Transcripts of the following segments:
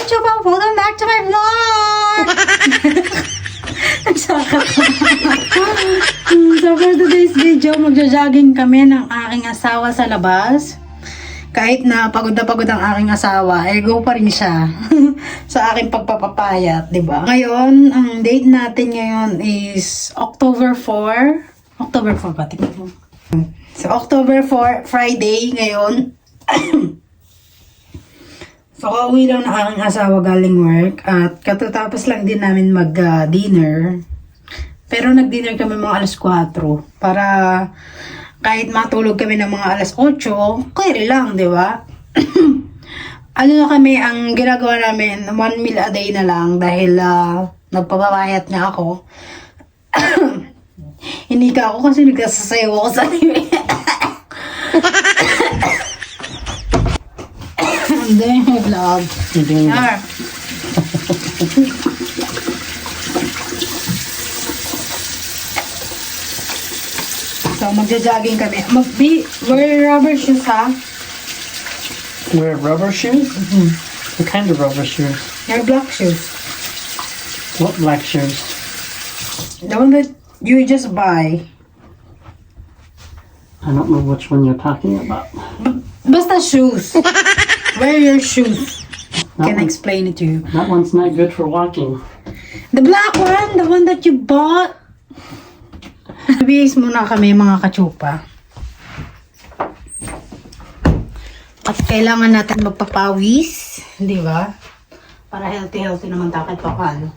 Kachupa! Welcome back to my vlog! So for today's video, magja-jogging kami ng aking asawa sa labas. Kahit na pagod ang aking asawa, go pa rin siya sa aking pagpapapayat, di ba? Ngayon, ang date natin ngayon is October 4. October 4 ba? Tingnan mo. So, October 4, Friday ngayon. So, kauwi lang na aking asawa galing work at katatapos lang din namin mag-dinner. Pero nag-dinner kami mga alas 4 para kahit matulog kami ng mga alas 8, kaya lang, di ba? Ano na kami, ang ginagawa namin, 1 meal a day na lang dahil nagpapapayat nga ako. Hindi ka ako kasi nagsasayaw ako sa anime. Hindi, may vlog. Yar. So, magja-jogging kami. Wear rubber shoes, ha? Wear rubber shoes? Mm-hmm. What kind of rubber shoes? They're black shoes. What black shoes? The one that you just buy. I don't know which one you're talking about. Basta shoes. Wear your shoes. Can I one- explain it to you? That one's not good for walking. The black one, the one that you bought. Bihis muna kami mga kachupa. At kailangan natin magpapawis, di ba? Para healthy naman tayo kahit paano.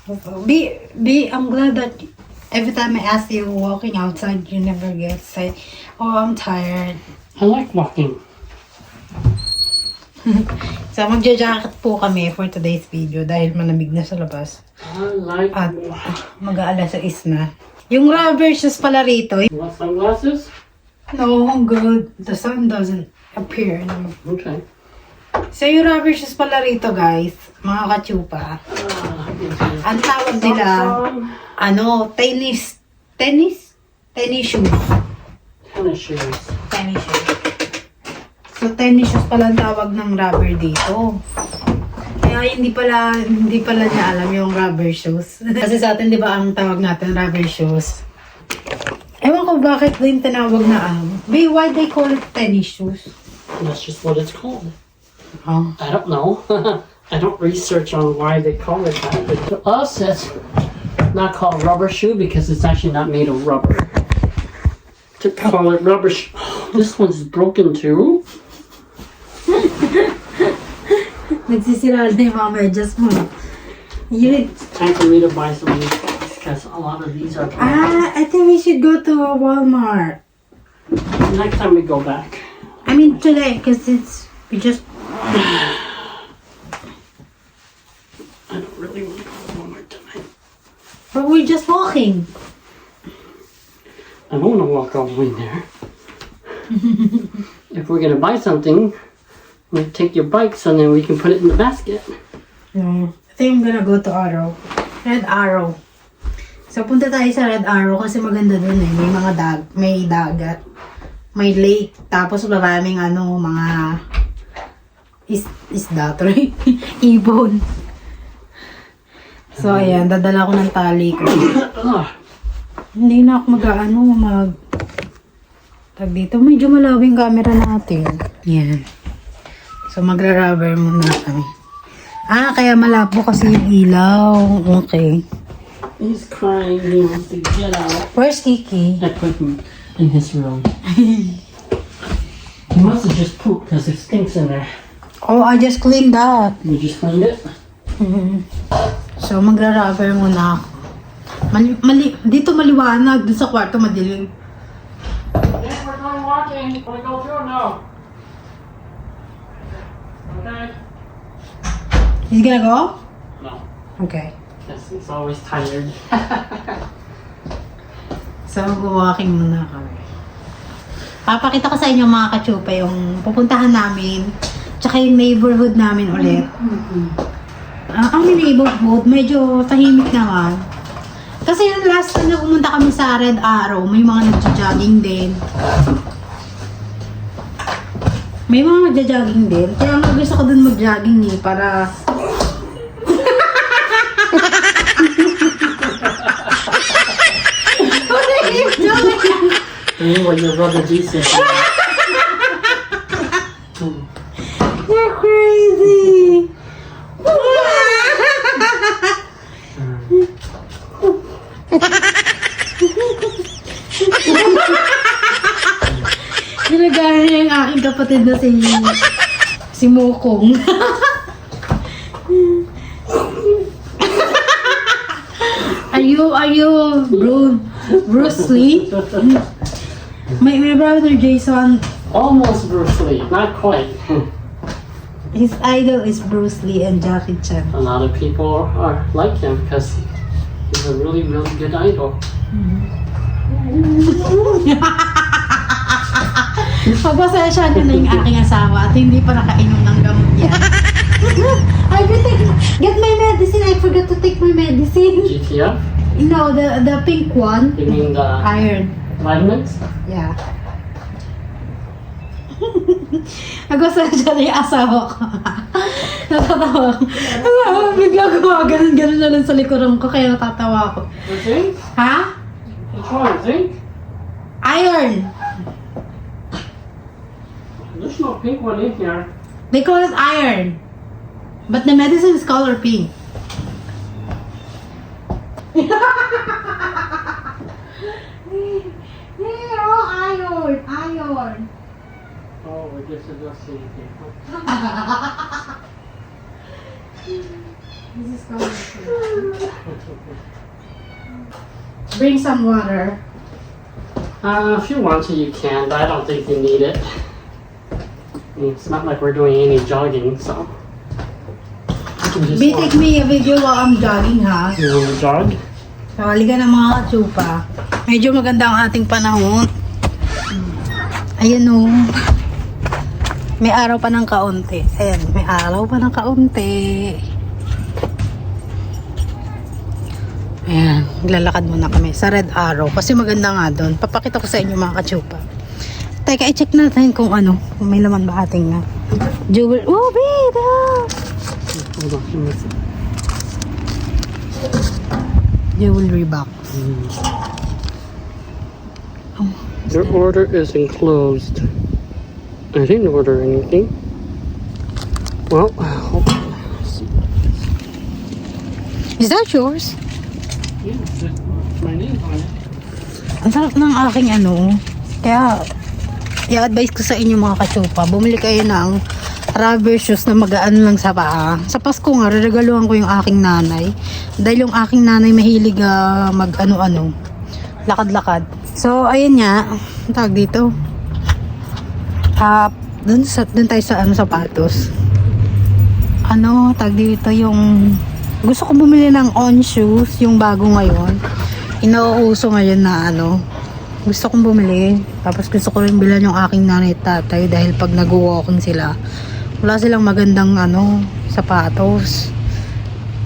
I'm glad that every time I ask you walking outside, you never get say, oh, I'm tired. I like walking. So, magja-jacket po kami for today's video dahil malamig na sa labas. I like At mag-aalas 6 na. Yung rubber shoes pala rito. You want sunglasses? No, I'm good. The sun doesn't appear. Okay. So, yung rubber shoes pala rito, guys, mga kachupa. Ang tawag nila, tennis shoes. Tennis shoes. Tennis shoes. So, tennis shoes pala ang tawag ng rubber dito. Kaya hindi pala niya alam yung rubber shoes. Kasi sa atin, di ba, ang tawag natin rubber shoes. Ewan ko bakit din tinawag na why they call it tennis shoes? That's just what it's called. Oh. I don't know. I don't research on why they call it that. But to us, it's not called rubber shoe because it's actually not made of rubber. To call it rubber shoe. This one's broken too. Nagsisira na yung mga medyas mo. Time for me to buy some of these things because a lot of these are broken. I think we should go to Walmart. Next time we go back. I mean today, because we just... I don't really want to go to Walmart tonight. But we're just walking. I don't want to walk all the way there. If we're going to buy something, we'll take your bikes and then we can put it in the basket. No. I think I'm gonna go to Red Arrow. So, punta tayo sa Red Arrow kasi maganda dun eh. May mga may dagat. May lake. Tapos maraming mga isda, tuloy. Ibon. So, ayan. Dadala ko ng tali ko. Hindi na ako tag dito. Medyo malawing camera natin. Yan. So, magra-rubber muna kami. Kaya malabo kasi yung ilaw. Okay. He's crying. He wants to get out. Where's Kiki? I put him in his room. He must have just pooped because it stinks in there. Oh, I just cleaned that. You just cleaned it? So, magra-rubber muna ako. Dito maliwanag. Doon sa kwarto madilim. Yes, we're going walking. Want to go through now? Okay. He's gonna go? No. Okay. Yes, he's always tired. So, mag-walking muna kami. Papakita ko sa inyo mga kachupa yung pupuntahan namin. Tsaka yung neighborhood namin ulit. Ang neighborhood, medyo tahimik naman. Kasi yung last time na pumunta kami sa Red Arrow, may mga nagja-jogging din. May mga magja-jogging din. Kaya nga gusto ko dun mag-jogging eh, para... What your brother Jesus. You're crazy! Ginagaya niya yung aking kapatid na si Mokong. Are you Bruce Lee? My brother Jason, Almost Bruce Lee, not quite. his idol is Bruce Lee and Jackie Chan. A lot of people are like him because he's a really, really good idol. Pagpasensya ko na yung aking asawa at hindi pa nakainom ng gamot niya. I get my medicine. I forgot to take my medicine. GTF? No, the pink one. You mean the Iron. vitamins? Yeah. Nagpasensya na yung asawa ko. Natatawa ko. Bigla gumaganon-ganon na lang sa likuran ko kaya natatawa ako. The zinc? Ha? Which one? Zinc? Iron. There's no pink one in here. They call it iron. But the medicine is color pink. Iron. Oh, I guess it does say pink. This is color pink. Bring some water. If you want to, you can, but I don't think you need it. I mean, it's not like we're doing any jogging, so. You can just Take me a video while I'm jogging, ha? You want to jog? Kawaligan ng mga katsupa. Medyo maganda ang ating panahon. Ayan o. May araw pa ng kaunti. Ayan, may araw pa ng kaunti. Ayan, naglalakad muna kami sa Red Arrow. Kasi maganda nga doon. Papakita ko sa inyo mga katsupa. Teka, i-check natin kung ano. Kung may laman ba ating na. Jewel. Oh, babe! Hold on, give me a second. Jewelry box. Your order is enclosed. I didn't order anything. Well, hold on. Is that yours? Yeah, that's my name on it. Ang sarap ng aking ano. Kaya, i-advise ko sa inyo mga katsupa, bumili kayo ng rubber shoes na magaan lang sa paa. Sa Pasko nga, regaluhan ko yung aking nanay. Dahil yung aking nanay mahilig mag ano-ano, lakad-lakad. So, ayun nga, ang tawag dito. Dun tayo sa sapatos. Ano, tawag dito yung, gusto ko bumili ng on shoes, yung bago ngayon. Inauuso ngayon na ano, gusto kong bumili. Tapos gusto ko rin bilan yung aking nanay at tatay dahil pag nag-walking sila, wala silang magandang ano, sapatos.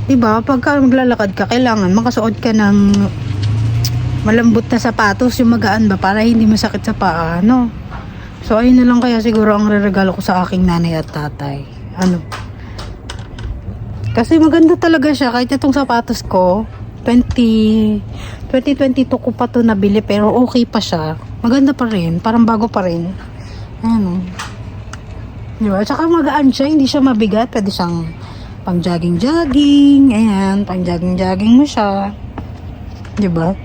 Diba? Pagka maglalakad ka, kailangan makasuot ka ng malambot na sapatos, yung magaan ba, para hindi masakit sa paa, no? So, ayun na lang kaya siguro ang reregalo ko sa aking nanay at tatay. Ano? Kasi maganda talaga siya. Kahit itong sapatos ko, 2022 ko pa to nabili pero okay pa siya. Maganda pa rin. Parang bago pa rin. Ano? Diba? Tsaka magaan siya. Hindi siya mabigat. Pwede siyang pang jogging-jogging. Ayan. Pang jogging-jogging mo siya. Diba?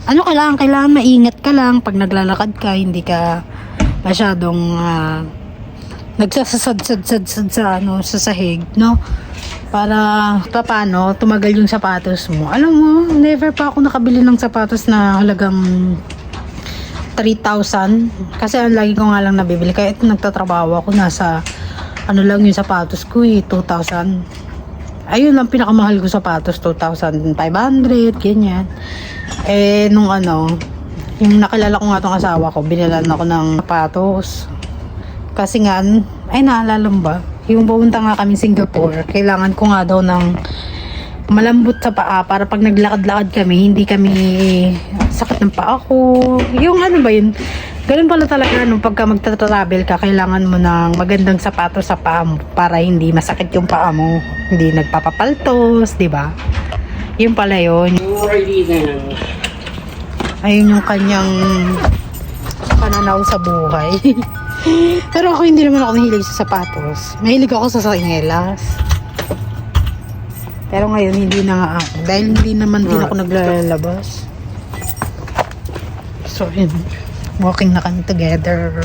Ano kailangan maingat ka lang. Pag naglalakad ka, hindi ka masyadong nagsasad-sad sa ano, sa sahig, no? Para paano tumagal yung sapatos mo. Alam mo, never pa ako nakabili ng sapatos na halagang 3,000. Kasi ang lagi ko nga lang nabibili. Kaya ito nagtatrabaho ako, nasa ano lang yung sapatos ko 2,000. Ayun lang pinakamahal ko sapatos, 2,500, ganyan. Eh, nung ano, yung nakilala ko nga tong asawa ko, binilan ako ng sapatos. Kasi nga, ay naalala mo ba? Yung pumunta nga kami Singapore, kailangan ko nga daw ng malambot sa paa para pag naglakad-lakad kami, hindi kami sakit ng paa ko. Yung ano ba yun? Ganun pala talaga nung pagka magta-travel ka, kailangan mo ng magandang sapatos sa paa mo para hindi masakit yung paa mo. Hindi nagpapapaltos, di ba? Yun pala yun. Alrighty then. Ayun yung kanyang pananaw sa buhay. Pero ako hindi naman ako mahilig sa sapatos. Mahilig ako sa saingelas. Pero ngayon hindi na nga ako. Dahil hindi naman din ako naglalabas. So yun. Walking na kami together.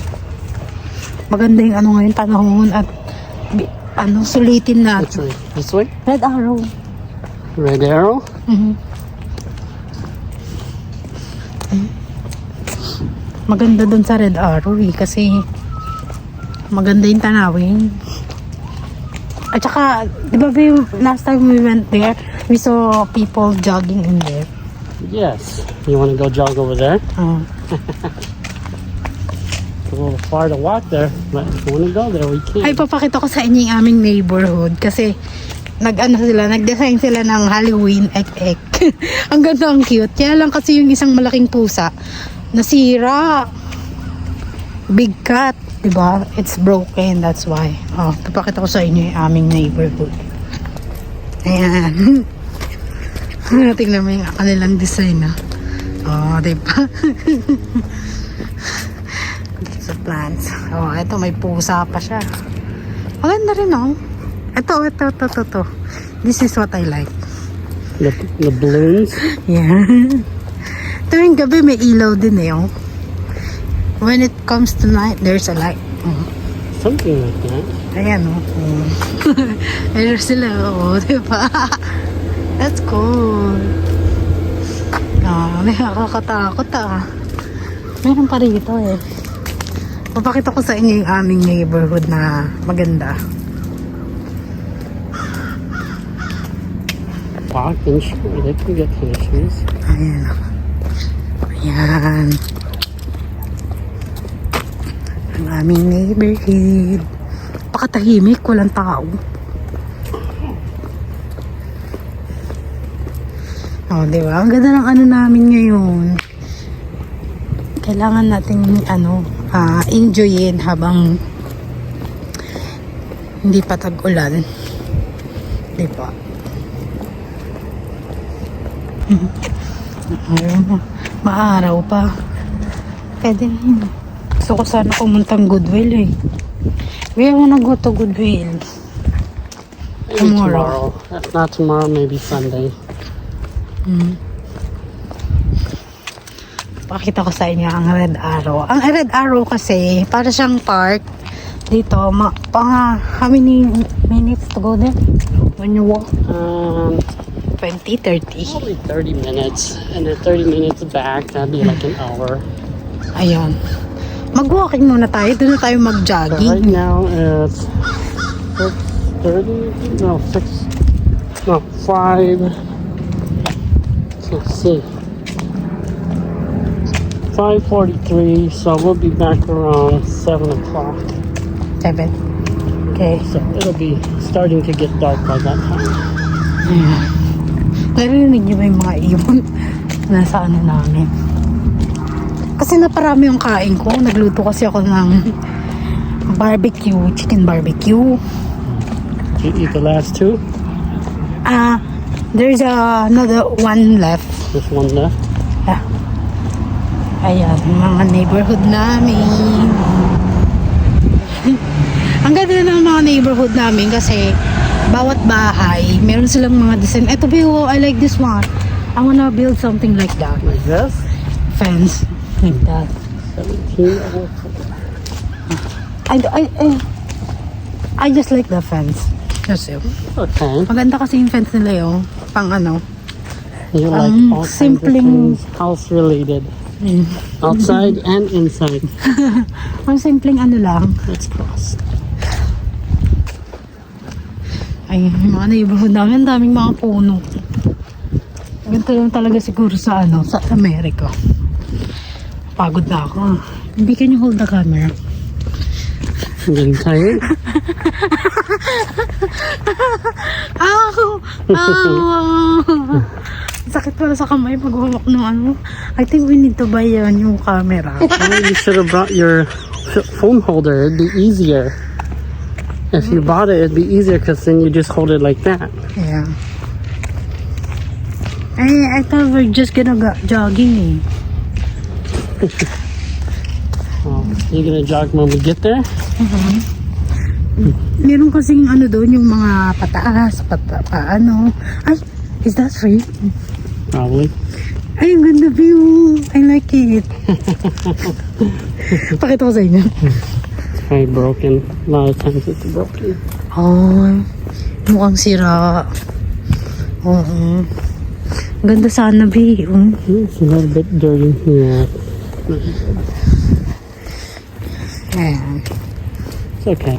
Maganda yung ano ngayon panahon at sulitin Which natin. way? This way? Red Arrow. Red arrow? Mhm. Maganda dun sa Red Arrow kasi maganda yung tanawin. At saka, di ba last time we went there, we saw people jogging in there. Yes. You want to go jog over there? It's a little far to walk there, but if you want to go there, we can. Ay, papakita ko sa inyo yung aming neighborhood kasi nag-design sila ng Halloween ek-ek. Ang ganda, ang cute. Kaya lang kasi yung isang malaking pusa, nasira. Big cat, diba? It's broken, that's why. Oh, papakita ko sa inyo yung aming neighborhood. Ayan. Tingnan mo yung kanilang design, ha? Oh, diba? Sa plants. Oh, eto may pusa pa siya. Maganda rin, oh. Ito. This is what I like. The balloons? Yeah. Tuwing gabi may ilaw din eh, oh. When it comes to night, there's a light. Oh. Something like that. Ayan, oh. Ayun sila, oh. Diba? That's cool. Nakakatakot, ah. Meron pa rito, eh. Papakita ko sa inyo yung aming neighborhood na maganda. Park and sure, they can get shoes. Ayan. Ayan. Ang aming neighborhood. Pakatahimik, walang tao. Oh, di ba? Ang ganda ng ano namin ngayon. Kailangan natin enjoyin habang hindi pa tag-ulan. Di ba? Maaraw pa. Pwede na yun. Gusto ko sana pumuntang Goodwill, eh. We wanna go to Goodwill. Maybe Tomorrow. If not tomorrow, maybe Sunday. Pakita ko sa inyo ang Red Arrow. Ang Red Arrow kasi, para siyang park. Dito, how many minutes to go there? When you walk? 20, 30. Probably 30 minutes. And then 30 minutes back, that'd be like an hour. Ayun. Mag-walking muna tayo. Doon na tayo So mag-jogging. right now it's 6:30. No, 5. Let's see. 5:43. So we'll be back around 7 o'clock. 7. Okay. So it'll be starting to get dark by that time. Ayan. Narinig niyo ba yung mga ibon? Nasa ano namin. Kasi naparami yung kain ko. Nagluto kasi ako ng barbecue, chicken barbecue. Did you eat the last two? There's another one left. Just one left. Ayan, mga neighborhood namin. Ang ganda ng mga neighborhood namin kasi bawat bahay, meron silang mga design. Eto, Bill, I like this one. I wanna build something like that. Like this? Fence. Like that. 17. I just like the fence. Kasi, Okay. maganda kasi yung fence nila yung pang ano. You like all kinds of simpleng- things house related. Outside and inside. Ang simpleng ano lang. Let's cross. Ay, yung mga neighborhood namin, ang daming mga puno. Ganito lang talaga siguro sa sa Amerika. Pagod na ako. Maybe can you hold the camera? I'm getting tired. Ow! Ow! Sakit pala sa kamay pag hawak ng ano. I think we need to buy a new camera. Oh, you should have brought your phone holder. It'd be easier. If you bought it, it'd be easier because then you just hold it like that. Yeah. I thought we're just gonna go jogging eh. Oh, you're gonna jog when we get there? Meron kasing ano doon yung mga pataas, paano. Ay, is that free? Probably. Ay, ang ganda view. I like it. Pakita ko sa inyo. It's probably broken. A lot of times it's broken. Oh, mukhang sira. Oo. Ganda sana, B. It's a little bit dirty. Yeah. Ayan. It's okay.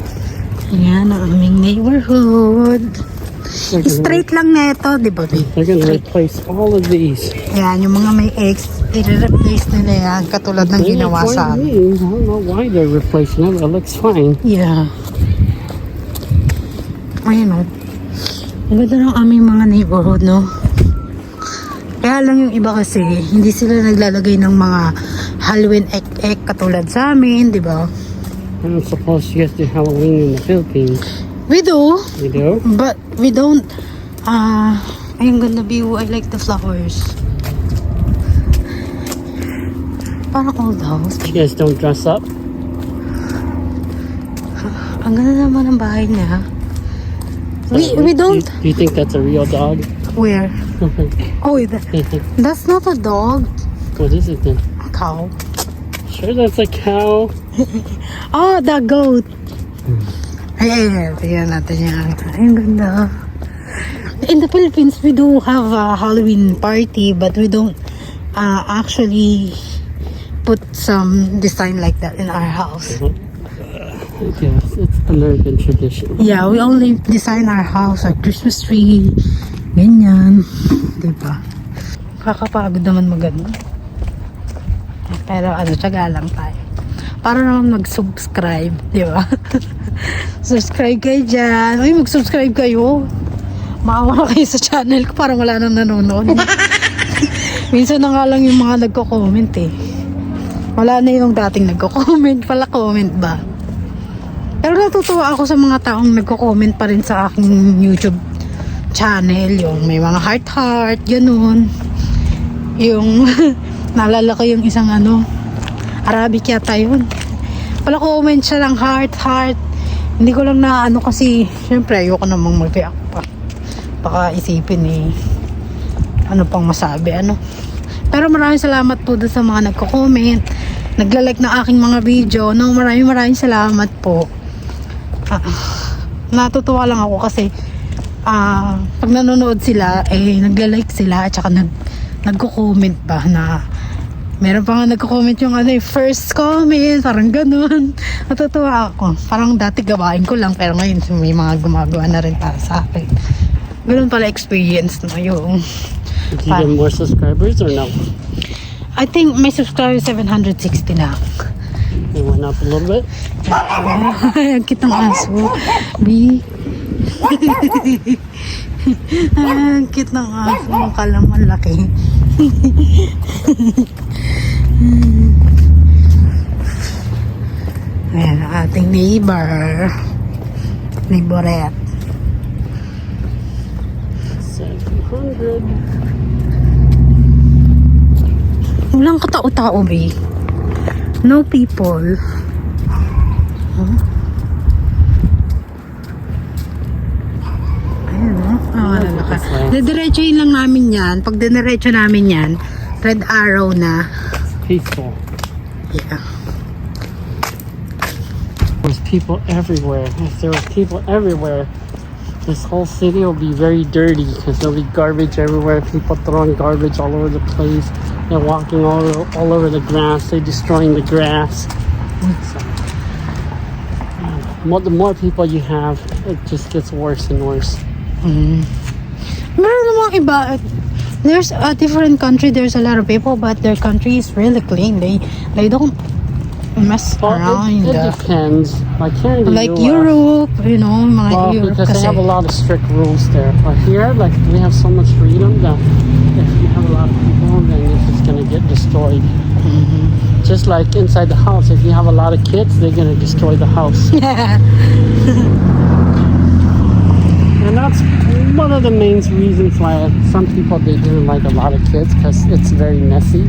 Ayan ang aming neighborhood. Straight lang na ito, di ba, B? They're gonna replace all of these. Ayan, yung mga may X, i-replace nila yan, katulad ng They ginawa look sa fine to amin. me. I don't know why they're replacing it. It looks fine. Yeah. Ayun o. Ang ganda ng aming mga neighborhood, no? Kaya lang yung iba kasi, hindi sila naglalagay ng mga Halloween ek-ek katulad sa amin, di ba? I'm supposed you guys do Halloween in the Philippines. We do, You do? but we don't, ayun ganda view, I like the flowers. Parang old house. You guys don't dress up? Ang ganda naman ng bahay niya. We don't, Do you think that's a real dog? where? Oh, that's not a dog. What is it then? A cow. Sure, that's a cow. Oh, the goat. Ay, tingnan natin yan. Ay, ang ganda. In the Philippines, we do have a Halloween party, but we don't actually put some design like that in our house. I guess it's American tradition. Yeah, we only design our house, our Christmas tree, ganyan. Diba? Kakapagod naman magano. Pero tsaga lang tayo. Para naman mag-subscribe, di ba? Subscribe kayo dyan. Uy, mag-subscribe kayo. Maawa kayo sa channel ko, parang wala nang nanonood. Minsan na nga lang yung mga nagko-comment eh. Wala na yung dating nagko-comment pala, comment ba? Pero natutuwa ako sa mga taong nagko-comment pa rin sa aking YouTube channel. Yung may mga heart-heart, ganun. Yung, naalala ko yung isang Arabic yata yun. Pala comment siya ng heart. Hindi ko lang na kasi, syempre ayoko namang mag-react pa. Baka isipin ano pang masabi, Pero maraming salamat po doon sa mga nagko-comment, nagla-like ng aking mga video. Maraming salamat po. Natutuwa lang ako kasi pag nanonood sila, nagla-like sila at saka nagko-comment ba na meron pa nga nagko-comment yung first comment, parang ganun. Natutuwa ako. Parang dati gawain ko lang, pero ngayon may mga gumagawa na rin para sa akin. Ganun pala experience yung... Did you get more subscribers or no? I think my subscribers 760 na. It went up a little bit? Ang kitang aso. B. Ang kitang aso. Akala mo laki. Ayan ang ating neighborette. 700. Walang katao-tao, B. No people. Ayan, didiretsuhin lang namin yan. Pag diniretso namin yan, red arrow na. Peaceful. Yeah. There's people everywhere. If there were people everywhere, this whole city will be very dirty because there'll be garbage everywhere. People throwing garbage all over the place. They're walking all over the grass. They're destroying the grass. So, the more people you have, it just gets worse and worse. Meron namang iba. There's a different country. There's a lot of people, but their country is really clean. They don't Mess Well, around. it depends. Like here in the Like US, Europe, you know, mga well, Europe because they kasi. have a lot of strict rules there. But here, like we have so much freedom that if you have a lot of people, then it's just gonna get destroyed. Just like inside the house, if you have a lot of kids, they're gonna destroy the house. And that's one of the main reasons why some people they didn't like a lot of kids because it's very messy.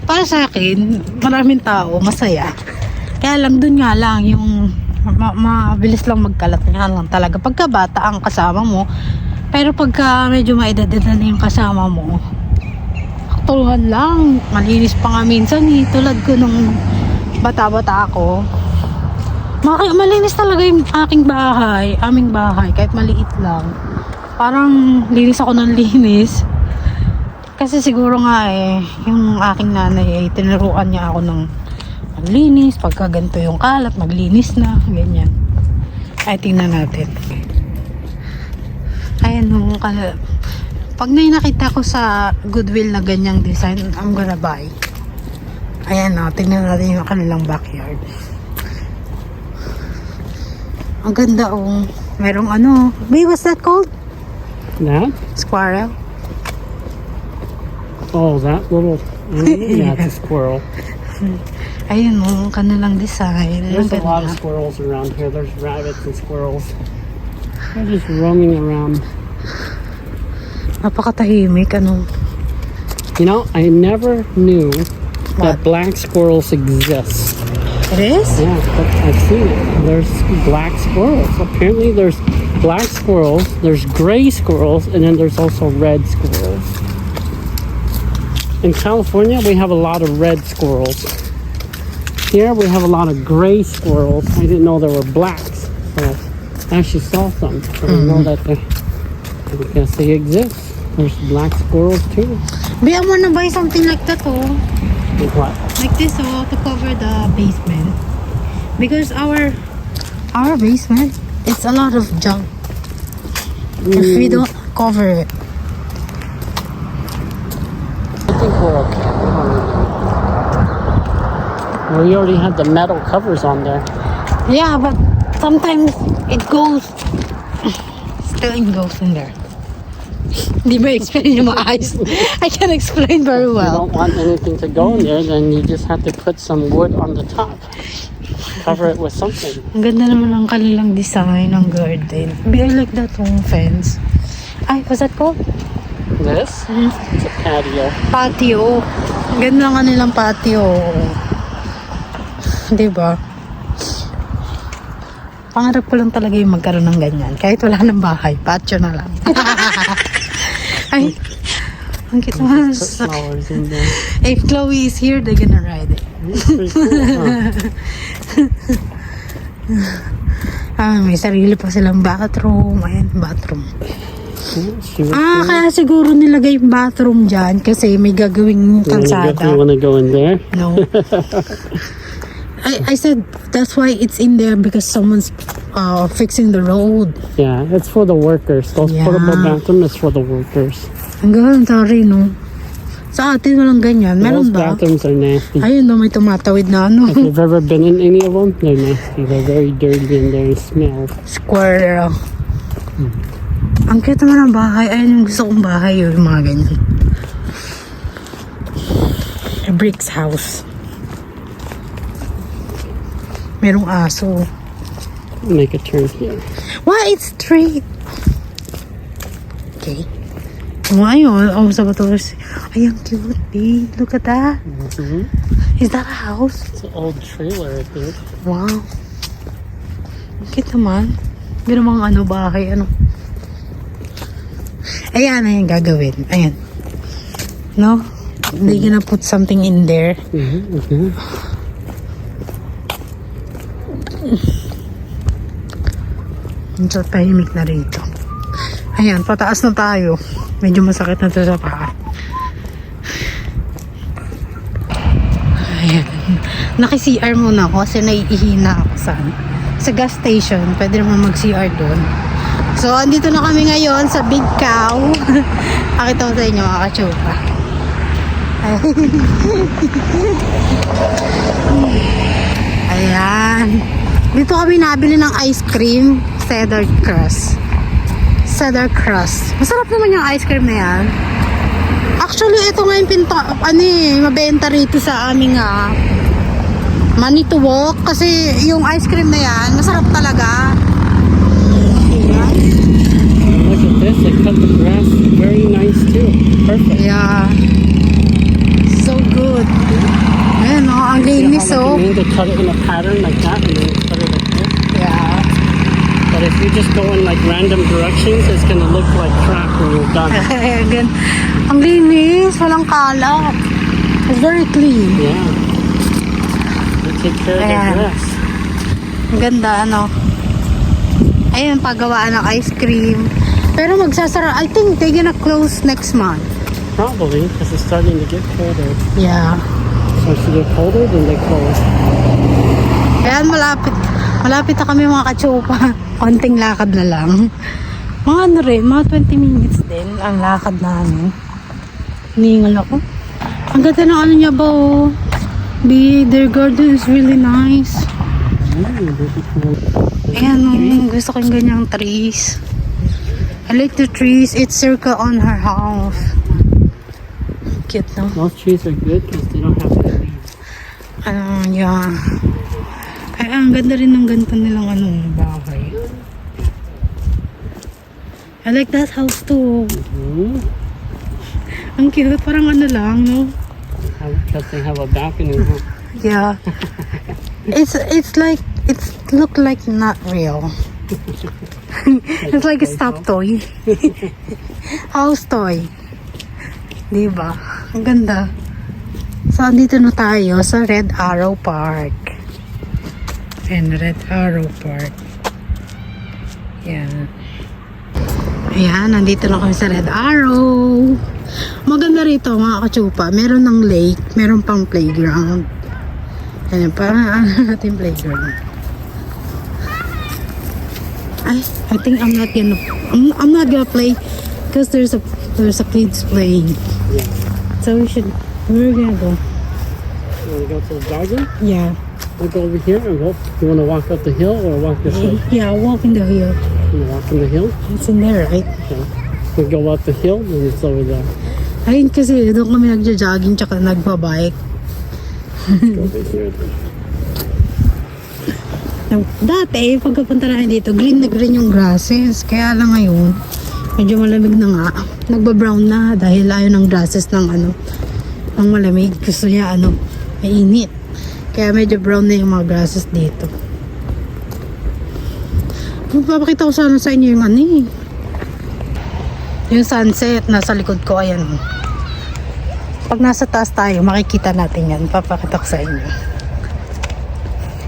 Para sa akin, maraming tao, masaya. Kaya lang dun nga lang, yung mabilis lang magkalat nga lang talaga. Pagka bata ang kasama mo, pero pagka medyo maedad-edad na yung kasama mo, tulungan lang. Malinis pa nga minsan eh. Tulad ko nung bata-bata ako, malinis talaga yung aking bahay, aming bahay, kahit maliit lang. Parang linis ako ng linis. Kasi siguro nga yung aking nanay tinuruan niya ako ng maglinis, pagka ganito yung kalat, maglinis na, ganyan. Ay, tingnan natin. Ayan nung pag nakita ko sa Goodwill na ganyang design, I'm gonna buy. Ayan o, tingnan natin yung kanilang backyard. Ang ganda oh. Merong ano, babe, what's that called? That? Squirrel? Oh, that little. Yeah, it's a squirrel. Ayun mo, kanilang design. There's Ang a lot of ganda. squirrels around here. There's rabbits and squirrels. They're just roaming around. Napakatahimik, ano. You know, I never knew What? that black squirrels exist. It is? Yeah, but I've seen it. There's black squirrels. Apparently, there's black squirrels, there's gray squirrels, and then there's also red squirrels. In California, we have a lot of red squirrels. Here, we have a lot of gray squirrels. I didn't know there were blacks. So I actually saw some. So I know that I guess they exist. There's black squirrels too. Be, I wanna buy something like that, oh. Like what? Like this, oh, to cover the basement. Because our basement, it's a lot of junk. If we don't cover it. I think we're okay. We already had the metal covers on there. Yeah, but sometimes it goes. Still it goes in there. Hindi ba explain yung maayos? I can explain very If you well. don't want anything to go in there, then you just have to put some wood on the top. Cover it with something. Ang ganda naman ang kanilang design ng garden. I like that home fence. Ay, what's that called? This? It's a patio. Patio. Ang ganda ng kanilang patio. Diba? Pangarap ko lang talaga yung magkaroon ng ganyan. Kahit wala ng bahay, patio na lang. Ay, ang cute naman. Put flowers in there. If Chloe is here, they're gonna ride it. It's pretty cool, huh? May sarili pa silang bathroom. Ayan, bathroom. She was Kaya siguro nilagay yung bathroom dyan kasi may gagawing You kalsada. want to go in there? No. I said that's why it's in there because someone's fixing the road. Yeah, it's for the workers. Those Yeah. portable bathroom is for the workers. Ang ganda rin, no? Sa atin walang ganyan. Those Meron ba? bathrooms are nasty. Ayun, no, may tumatawid na ano. If you've ever been in any of them, they're nasty. They're very dirty and they smell. Squirrel. Ang cute naman ang bahay. Ayun yung gusto kong bahay, yung mga ganyan. A bricks house. Merong aso. Make a turn here. Why it's straight? Okay. Ayun. Oh, sa batos. Ay, ang cute, babe. Look at that. Mm-hmm. Is that a house? It's an old trailer, I think. Wow. Ang cute naman. Hindi namang ano, bahay, ano. Ayan, ayan gagawin. Ayan. No? They're gonna put something in there. Mm-hmm. Mm-hmm. Ang tahimik na rito. Ayan, pataas na tayo. Medyo masakit na to sa paa. Ayan. Naki-CR muna ako kasi naiihina ako sa gas station. Pwede naman mag-CR doon. So, andito na kami ngayon sa Big Cow. Pakita ko sa inyo mga kachupa. Ayan. Dito kami nabili ng ice cream. Cedar crust. Cedar crust. Masarap naman yung ice cream na yan. Actually, ito nga yung mabenta rito sa aming Money to Walk. Kasi yung ice cream na yan, masarap talaga. Look at this. They cut the grass very nice too. Perfect. Yeah. So good. Ayan o, ang linis You oh. need to cut it in a pattern like that and then cut it like this. Yeah. But if you just go in like random directions, it's gonna look like crap when you're done. Again, ang linis, walang kalat. It's very clean. Yeah. They take care of Ayan. their grass. Ang ganda, ano. Ayun, paggawaan ng ice cream. Pero magsasara, I think they're gonna close next month. Probably, because it's starting to get colder. Yeah. So as you get colder, then they close. Ayan, malapit. Malapit na kami mga katsupa. Konting lakad na lang. Mga ano rin, mga 20 minutes din ang lakad namin. Hiningal ako. Ang ganda ng ano niya ba oh. Their garden is really nice. Ayan, gusto ko yung ganyang trees. I like the trees. It's circle on her house. Cute, no? Those trees are good because they don't have any leaves. Yeah. Ay, ang ganda rin ng ganito nilang bahay. I like that house too. Mm-hmm. Ang cute, parang ano lang, no? Because they have a balcony. Huh? Yeah. It's like, look like not real. It's like a stuffed toy. House toy. Diba? Ang ganda. So, andito na tayo sa Red Arrow Park. And Red Arrow Park. Yan. Ayan, nandito na kami sa Red Arrow. Maganda rito mga katsupa. Meron ng lake, meron pang playground. Ayan, parang natin playground. I think I'm not gonna play because there's a kids playing. Yeah. So we're gonna go. You want to go to the garden? Yeah. We'll go over here and walk. You want to walk up the hill or walk this way? Yeah, walking the hill. You walk on the hill? It's in there, right? Okay. We go up the hill and it's over there. Ayun kasi doon kami nagja-jogging tsaka nagbabike. Go over here then. Dati, pagkapunta namin dito, green na green yung grasses. Kaya lang ngayon, medyo malamig na nga. Nagba-brown na dahil ayaw ng grasses ng ng malamig. Gusto niya mainit. Kaya medyo brown na yung mga grasses dito. Magpapakita ko sana sa inyo yung yung sunset nasa likod ko. Ayan. Pag nasa taas tayo, makikita natin yan. Papakita ko sa inyo.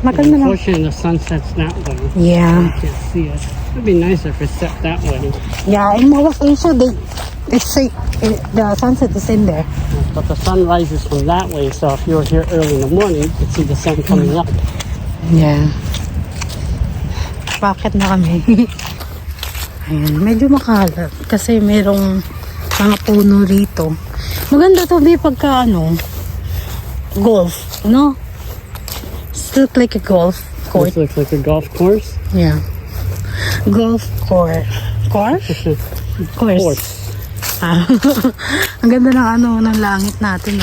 Maganda lang. Unfortunately, the sun sets that way. Yeah. You can't see it. It'd be nicer if it set that way. Yeah, in Mall of Asia, they say the sunset is in there. But the sun rises from that way, so if you were here early in the morning, you could see the sun coming up. Yeah. Bakit na kami? Ayan, medyo makalat kasi merong mga puno rito. Maganda to di pagka golf, no? It looks like a golf court. This looks like a golf course. Yeah. Golf court. Course? Course. Ah. Ang ganda ng ng langit natin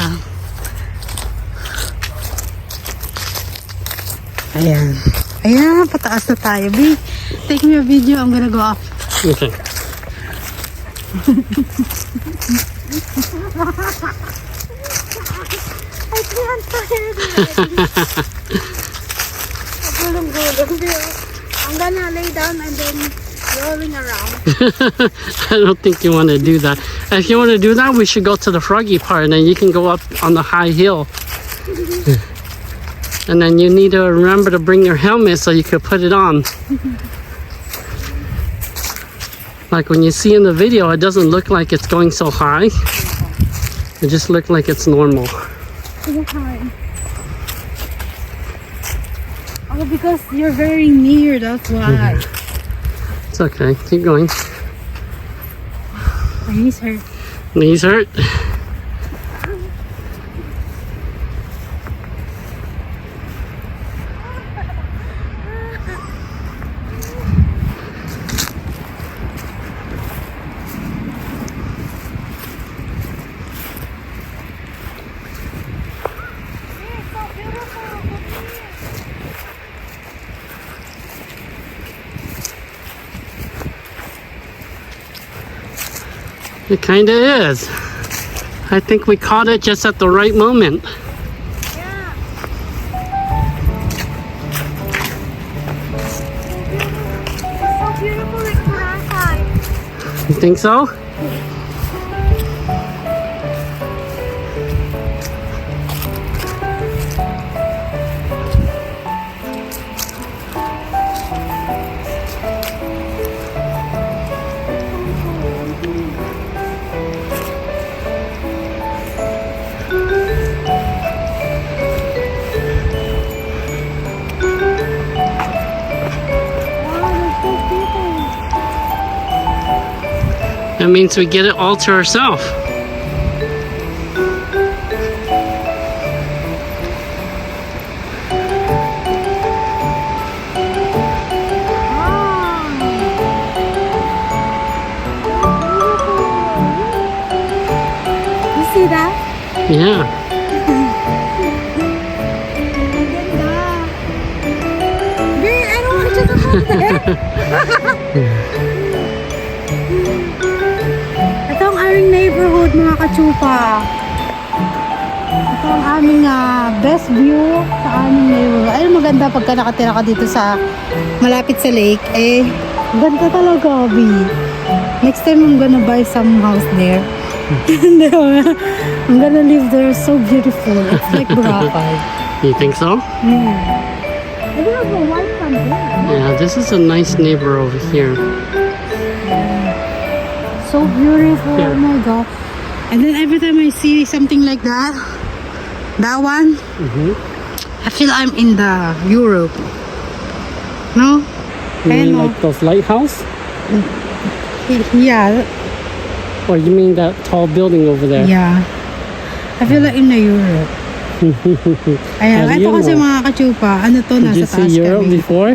Ayan. Ayan, pataas na tayo. B, take me a video. I'm gonna go up. Okay. I can't tired. I'm gonna lay down and then rolling around. I don't think you want to do that. If you want to do that, we should go to the froggy part, and then you can go up on the high hill. And then you need to remember to bring your helmet so you could put it on. Like when you see in the video, it doesn't look like it's going so high. It just looks like it's normal. Oh, because you're very near, that's why. It's okay. Keep going. My knees hurt. Knees hurt. It kind of is. I think we caught it just at the right moment. Yeah. So beautiful, like Boracay. You think so? That means we get it all to ourselves. You see that? Yeah. Babe, I don't want you to go there. Ito ang aming neighborhood, mga kachupa. Ito ang aming best view sa aming neighborhood. Ay, maganda pagka nakatira ka dito sa malapit sa lake. Eh, ganda talaga, Bi. Next time, I'm gonna buy some house there. I'm gonna live there. So beautiful. It's like Boracay. You think so? I don't have a white one there. Yeah, this is a nice neighbor over here. So beautiful. Yeah. Oh my god. And then every time I see something like that one, Mm-hmm. I feel I'm in the Europe. No? You mean Ano? like those lighthouse? Yeah, Or you mean that tall building over there? yeah. I feel like in the Europe. Ayan, How do ito you kasi know? mga kachupa, ano to, Did you nasa see taas Europe kami. before?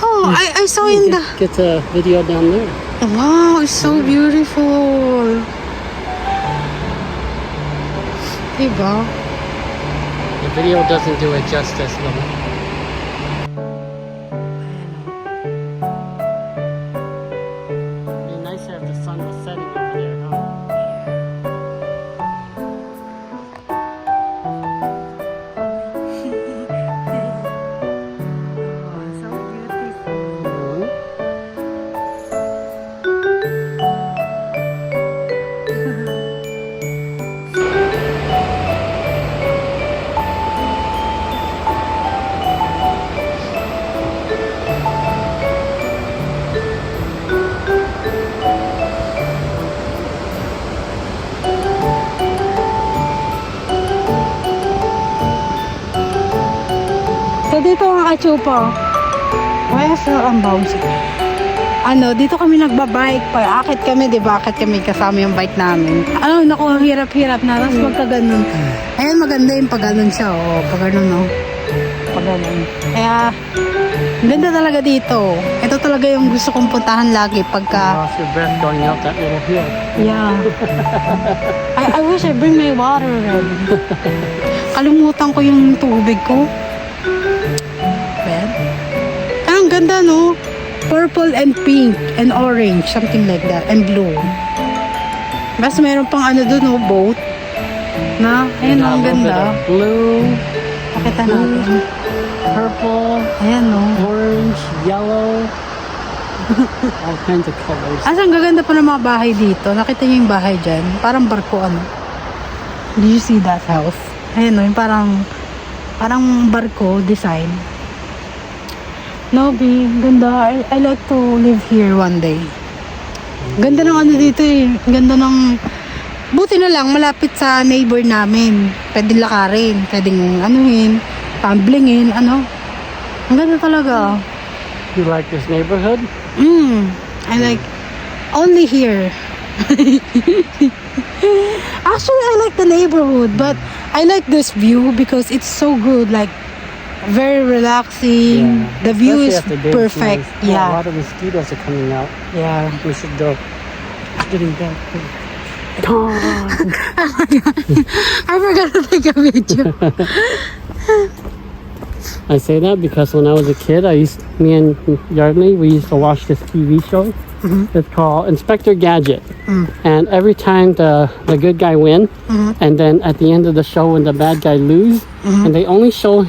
Oh, I saw in the... Get a video down there. Wow, it's so beautiful. Diba? The video doesn't do it justice, though. It'd be nicer if the sun was setting over there, huh? So beautiful. Mhm. So dito mga kachupa, why is there ang bouncy? Ano, dito kami nagbabike. Akit kami, di ba? Akit kami kasama yung bike namin. Ano, naku, hirap-hirap na. Tapos pagka ganun. Ayan, maganda yung pag ganun siya. O, pag ganun, no? Pag ganun. Kaya, ganda talaga dito. Ito talaga yung gusto kong puntahan lagi pagka... Lost your breath going out that little hill. Yeah. I wish I bring my water ready. Kalimutan ko yung tubig ko. Ben? Ang ganda, no? Purple and pink and orange, something like that, and blue. Mas meron pang ano doon, no? Boat. Na, ayun, Yeah, a ang little bit ganda. of blue, Pakita natin. purple, Ayan, no? orange, yellow. All kinds of colors. As ang gaganda pa ng mga bahay dito. Nakita niyo yung bahay dyan? Parang barko, ano? Did you see that house? Ayan, no? Yung parang barko design. No, B, ganda. I like to live here one day. Ganda ng ano dito eh. Ganda ng... Buti na lang, malapit sa neighbor namin. Pwedeng lakarin, pwedeng anuhin, tumblingin, ano. Ang ganda talaga. You like this neighborhood? I like... Only here. Actually, I like the neighborhood, but I like this view because it's so good. Like, very relaxing. The view is Especially after day perfect. snows. Oh, a Yeah. lot of mosquitoes are coming out. Yeah. We should go. Getting back. I forgot to take a video. I say that because when I was a kid, me and Yardley, we used to watch this TV show It's called Inspector Gadget. Mm. And every time the good guy win, and then at the end of the show when the bad guy lose, and they only show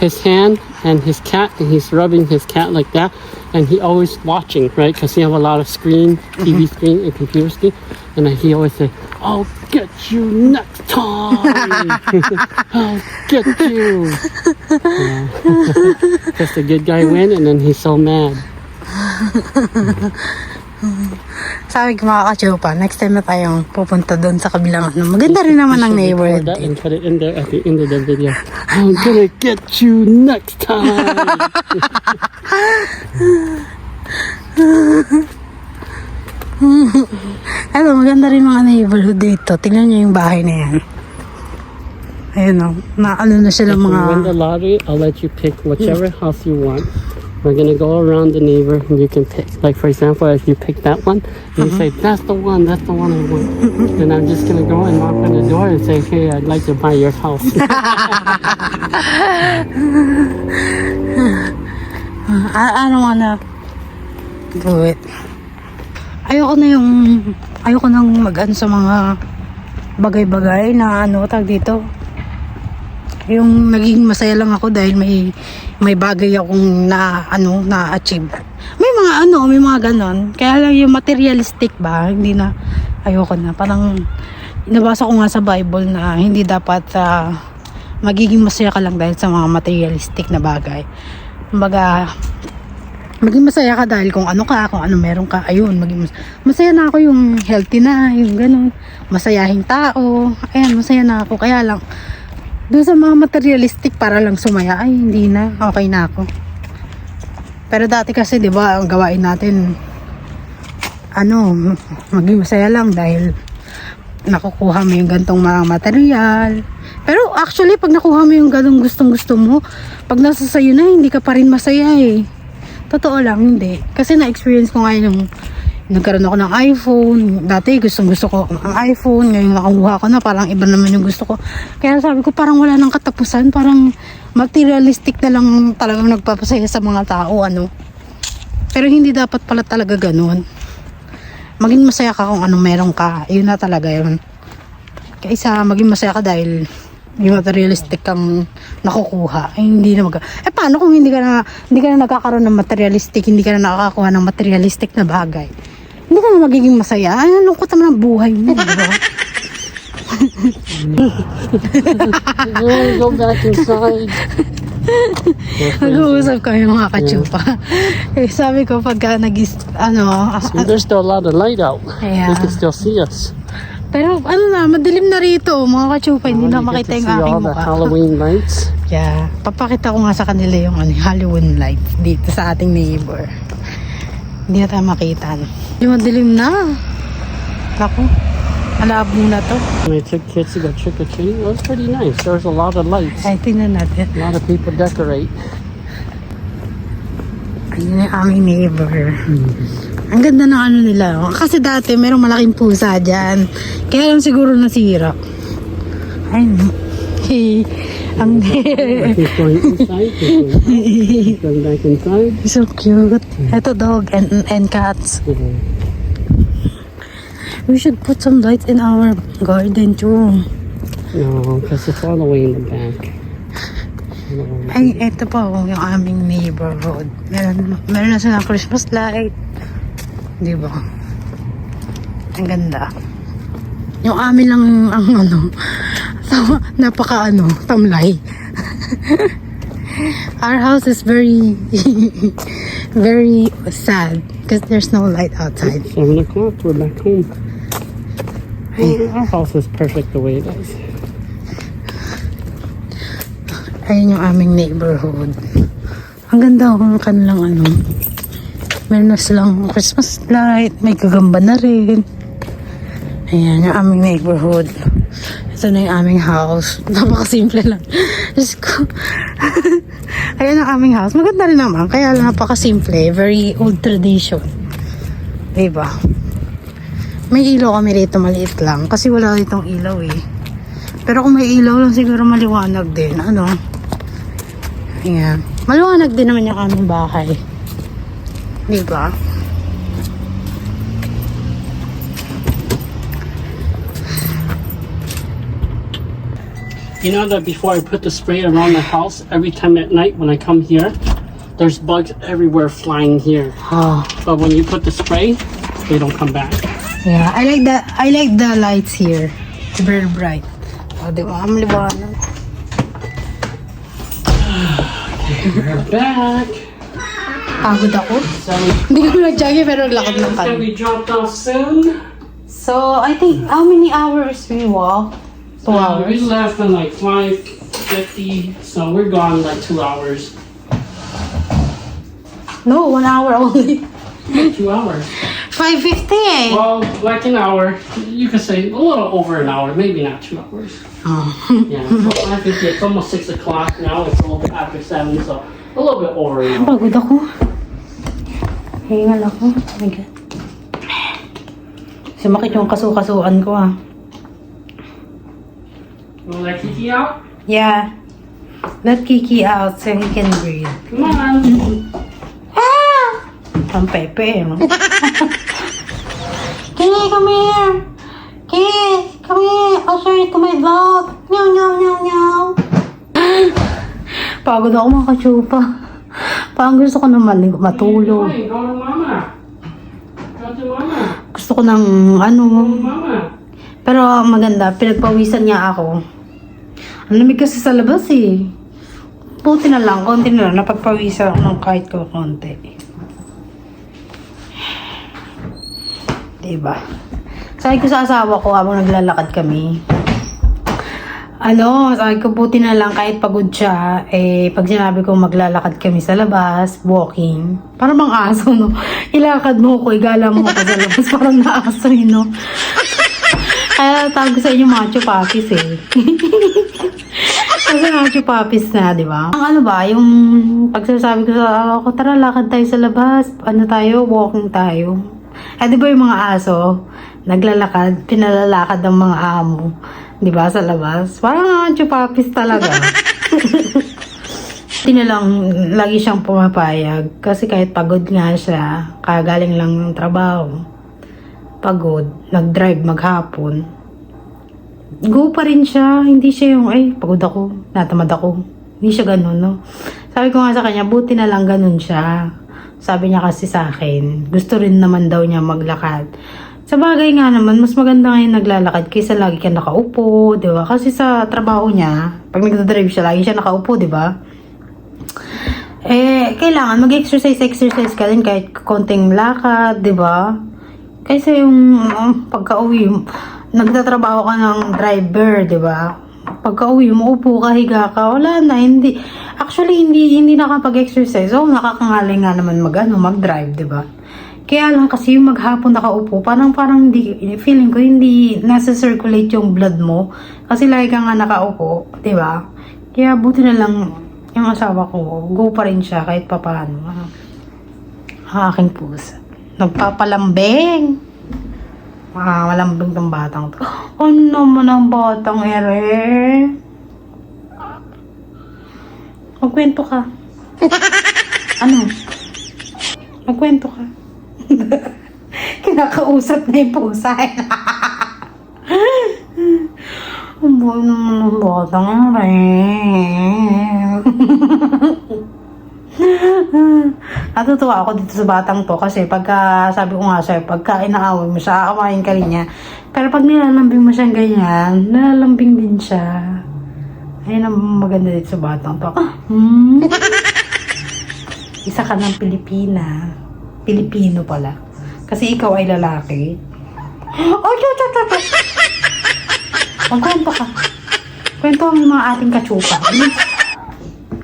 his hand and his cat, and he's rubbing his cat like that, and he always watching, right? Because he have a lot of screen, TV screen and computer screen, and then he always say, "I'll get you next time. I'll get you." Because the good guy win, and then he's so mad. Sabi ko mga kachupa, next time na tayong pupunta doon sa kabilang ano. Maganda rin naman ang You should record neighborhood. that and put it in there at the end of the video. I'm gonna get you next time. Ano, maganda rin mga neighborhood dito. Tingnan niyo yung bahay na yan. Ayun o, naano na sila If you win the mga... lottery, I'll let you pick whichever house you want. We're gonna go around the neighbor and you can pick. Like for example, if you pick that one, you say, that's the one I want. And I'm just gonna go and knock on the door and say, hey, I'd like to buy your house. I don't wanna do it. Ayoko nang mag-ano sa mga bagay-bagay na ano, tag dito. Yung naging masaya lang ako dahil may bagay akong na-achieve. May mga ganon. Kaya lang yung materialistic ba, hindi na, ayoko na. Parang, nabasa ko nga sa Bible na hindi dapat magiging masaya ka lang dahil sa mga materialistic na bagay. Kumbaga, maging masaya ka dahil kung ano meron ka, ayun, masaya na ako yung healthy na, yung ganun, masayahing tao, ayan, masaya na ako, kaya lang, doon sa mga materialistic para lang sumaya, ay hindi na, okay na ako. Pero dati kasi, di ba, ang gawain natin, maging masaya lang dahil nakukuha mo yung gantong mga material. Pero actually, pag nakuha mo yung gantong gustong-gusto mo, pag nasa sayo na, hindi ka pa rin masaya eh. Totoo lang, hindi. Kasi na-experience ko ngayon yung nagkaroon ako ng iPhone. Dati gusto ko ang iPhone. Ngayon nakakuha ko na, parang iba naman yung gusto ko. Kaya sabi ko parang wala nang katapusan. Parang materialistic na lang talagang nagpapasaya sa mga tao. Pero hindi dapat pala talaga ganun. Maging masaya ka kung ano meron ka. Yun na talaga yun. Kaysa maging masaya ka dahil yung materialistic kang nakukuha, hindi na paano kung hindi ka na nakakaroon ng materialistic, hindi ka na nakakakuha ng materialistic na bagay, hindi ka na magiging masaya. Ay, lungkot naman ang buhay mo, diba? Go back inside. Nag-uusap kami mga kachupa. Sabi ko pagka See, there's still a lot of light out. Yeah. They can still see us. pero madilim na rito mga kachupa, hindi na You get makita to yung see aking all the mukha. Halloween lights. Yeah, papakita ko nga sa kanila yung Halloween light dito sa ating neighbor. Hindi na tayo makita. Yung madilim na. Naku, malabo na to. When I took kids to go trick or treating, it was pretty nice. There was a lot of lights. Ay, tingnan natin. A lot of people decorate. Ayun yung aming neighbor. Ang ganda ng nila. Kasi dati merong malaking pusa dyan. Kaya lang siguro nasira. Ay, no. Ang He's going inside. He's going back inside. so cute. Ito dog and cats. We should put some lights in our garden too. No, because it's all the way in the back. Ay, ito pa yung aming neighborhood. Meron na silang Christmas light. Di ba? Ang ganda. Yung amin lang ang napaka tamlay. Our house is very very sad because there's no light outside. 7 o'clock, we're back home. Our house is perfect the way it is. Ayun yung aming neighborhood. Ang ganda ng kanilang meron na silang Christmas light, may gagamba na rin. Ayan yung aming neighborhood. Ito na yung aming house. Napakasimple lang. Diyos ko. Ayan ang aming house. Maganda rin naman. Kaya lang napakasimple. Very old tradition. Diba? May ilaw kami rito. Maliit lang. Kasi wala ditong ilaw eh. Pero kung may ilaw lang siguro maliwanag din. Ayan. Maliwanag din naman yung aming bahay. Diba? You know that before I put the spray around the house, every time at night when I come here, there's bugs everywhere flying here. Oh. But when you put the spray, they don't come back. Yeah, I like the lights here. It's very bright. Oh, di ba? Ang liwanag. We're back. Pagod ako. So Hindi ko nag-jogging pero naglakad lang it's gonna kami. be dropped off soon. So, I think, how many hours we walk? 2 We hours? left in like 5:50, so we're gone like 2 hours. No, 1 hour only. 2 hours. 5:50 eh. Well, like an hour. You could say a little over an hour, maybe not 2 hours. Oh. Yeah, so 5:50. It's almost 6 o'clock now. It's a little bit after 7, so a little bit over an hour. Pagod ako. Hingal ako. Oh my God. Sumakit yung kasu-kasuan ko ah. You want that Kiki out? Yeah. Let Kiki out so he can breathe. Come on. Ah! Ang pepe, no? Kiki, come here! Kiki, come here! I'll show you to my vlog! Meow, meow, meow, meow! Pagod ako mga kachupa. Parang gusto ko naman matulog. Go to mama. Go to mama. Gusto ko ng ano. Go to mama. Pero maganda, pinagpawisan niya ako. Ang lamig kasi sa labas eh. Buti na lang, konti na lang. Napagpawisan ako ng kahit ko konti. Diba? Sabi ko sa asawa ko habang naglalakad kami. Sabi ko buti na lang kahit pagod siya, pag sinabi ko maglalakad kami sa labas, walking, parang bang aso, no? Ilakad mo ko, igala mo ko sa labas, parang naaso, no? Kaya tawag ko sa inyo mga chupapis eh. Kasi mga chupapis na, di ba? Ang ano ba, yung pagsasabi ko sa ako, tara lakad tayo sa labas, walking tayo. Di ba yung mga aso, naglalakad, pinalalakad ng mga amo. Di ba sa labas? Parang chupapis talaga. Hindi na lang, lagi siyang pumapayag. Kasi kahit pagod nga siya, kagaling lang ng trabaho. Pagod, nag-drive maghapon. Go pa rin siya. Hindi siya yung, pagod ako, natamad ako. Hindi siya ganun, no? Sabi ko nga sa kanya, buti na lang ganun siya. Sabi niya kasi sa akin, gusto rin naman daw niya maglakad. Sa bagay nga naman, mas maganda ngayon naglalakad kaysa lagi ka nakaupo, di ba? Kasi sa trabaho niya, pag nagdadrive siya, lagi siya nakaupo, di ba? Kailangan mag-exercise ka din kahit konting lakad, di ba? Kasi yung pagka-uwi, nagtatrabaho ka ng driver, di ba? Pagka-uwi, maupo ka, higa ka, wala na, hindi. Actually, hindi nakapag-exercise. So, nakakangaling nga naman mag-drive, di ba? Kaya lang kasi yung maghapon nakaupo, parang hindi, feeling ko hindi nasa circulate yung blood mo. Kasi lagi ka nga nakaupo, di ba? Kaya buti na lang yung asawa ko, go pa rin siya kahit papaano. Ang aking pusa. Nagpapalambing. Malambing ng batang to. Ano naman ang batang ere? Magkwento ka. Ano? Magkwento ka. Kinakausap na yung pusa. Ang buhay naman ng batang ere. Natutuwa ako dito sa batang to kasi pagka, sabi ko nga sa'yo, pagka inaaway mo siya, aawayin ka rin niya. Pero pag nilalambing mo siyang ganyan, nilalambing din siya. Ayun ang maganda dito sa batang to. Isa ka ng Pilipino pala. Kasi ikaw ay lalaki. Magkwento ka. Kwento ang mga ating kachupa.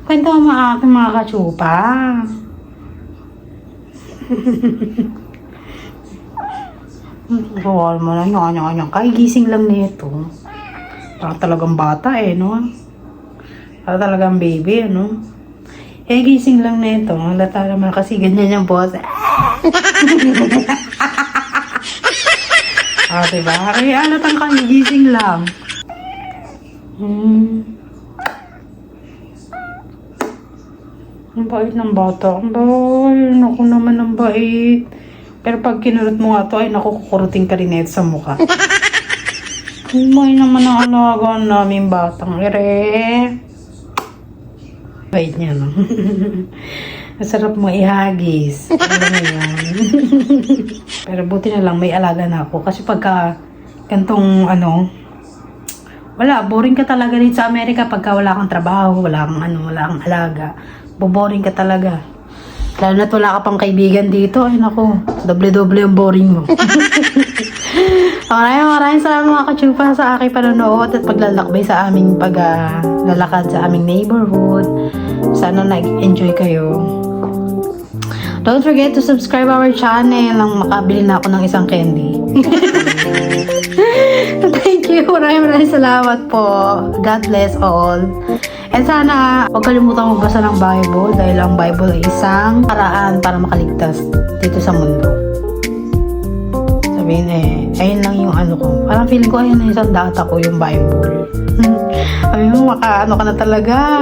Kwento ang mga kachupa. Bawal mo na nyanyan. Gising lang nito. Parang talagang bata no? Parang talagang baby, no? Gising lang nito. Lata naman kasi ganyan yung boss. Diba? Kaya alatang gising lang. Ang bait ng bata. Ay, naku naman ang bait. Pero pag kinurot mo nga to, ay naku, kukurutin ka rin ito sa mukha. Umay naman ang alaga namin batang ere. Bait niya, no? Masarap mo ihagis. Alam mo yan. Pero buti na lang may alaga na ako. Kasi pagka kantong wala, boring ka talaga dito sa Amerika pagka wala kang trabaho, wala kang alaga. Boring ka talaga. Lalo na't wala ka pang kaibigan dito. Ay naku, doble-doble ang boring mo. Maraming salamat mga kachupa sa aking panonood at paglalakbay sa aming paglalakad sa aming neighborhood. Sana nag-enjoy kayo. Don't forget to subscribe our channel nang makabili na ako ng isang candy. Thank you. Maraming salamat po. God bless all. And sana huwag kalimutang magbasa ng Bible dahil ang Bible ay isang paraan para makaligtas dito sa mundo. Sabihin ayun lang yung ko. Parang feeling ko ayun na isang data ko yung Bible. Sabi mo, makaano ka na talaga.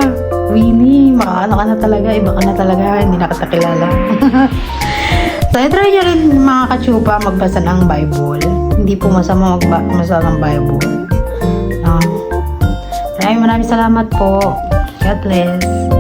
Winnie, makaano ka na talaga. Iba ka na talaga. Hindi na kita kilala. So, try nyo rin mga kachupa magbasa ng Bible. Hindi po masama magbasa ng Bible. Maraming salamat po. God bless.